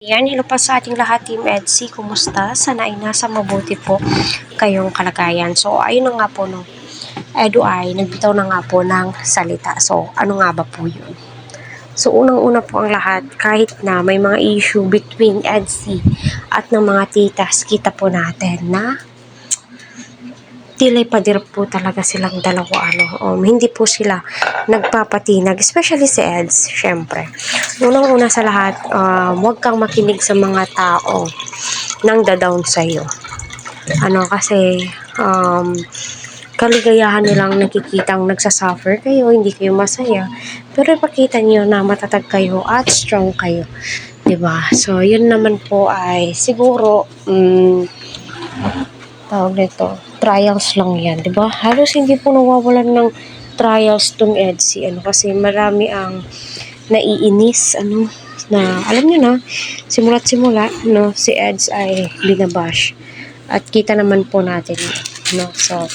Yan, hello pa sa ating lahat, Team Edsy. Kumusta? Sana ay nasa mabuti po kayong kalagayan. So, ayun na nga po, no. Edu ay nagbitaw na nga po ng salita. So, ano nga ba po yun? So, unang-una po ang lahat, kahit na may mga issue between Edsy at ng mga titas, kita po natin na tilay padir po talaga silang dalawa, hindi po sila nagpapatinag, especially si Eds, syempre. Unang-una sa lahat, huwag kang makinig sa mga tao nang da-down sa'yo. Kasi, kaligayahan nilang nakikitang nagsasuffer kayo, hindi kayo masaya, pero ipakita niyo na matatag kayo at strong kayo. Diba? So, yun naman po ay siguro, tawag nito, trials lang yan, diba? Halos hindi po nawawalan ng trials tong Edsy, kasi marami ang naiinis, na, alam niyo na, simula't simula, si Eds ay binabash. At kita naman po natin, so,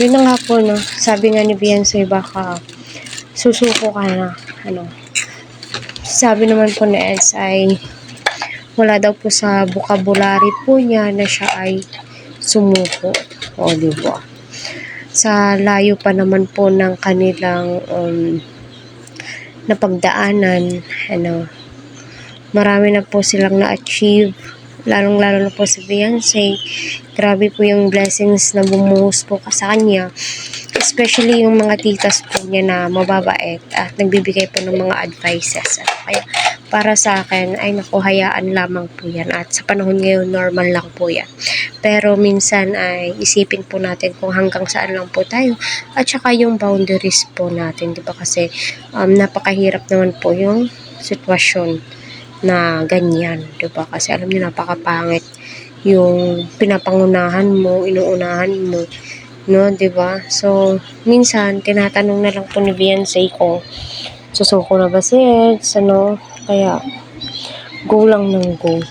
yun na nga po, sabi nga ni Beyonce, baka susuko ka na, sabi naman po ni Eds ay, wala daw po sa vocabulary po niya na siya ay sumuko. Diba? Sa layo pa naman po ng kanilang napagdaanan, marami na po silang na-achieve, lalong-lalo na po si Beyonce. Grabe po yung blessings na bumuhos po sa kanya, especially yung mga titas po niya na mababait at nagbibigay po ng mga advices. Kaya para sa akin ay hayaan lamang po yan, at sa panahon ngayon normal lang po yan. Pero minsan ay isipin po natin kung hanggang saan lang po tayo, at saka yung boundaries po natin, diba? Kasi napakahirap naman po yung sitwasyon na ganyan, diba? Kasi alam niyo, napakapangit yung pinapangunahan mo, inuunahan mo, diba? So, minsan tinatanong na lang po ni Beyonce kung susuko na ba si Eds, kaya go lang ng go.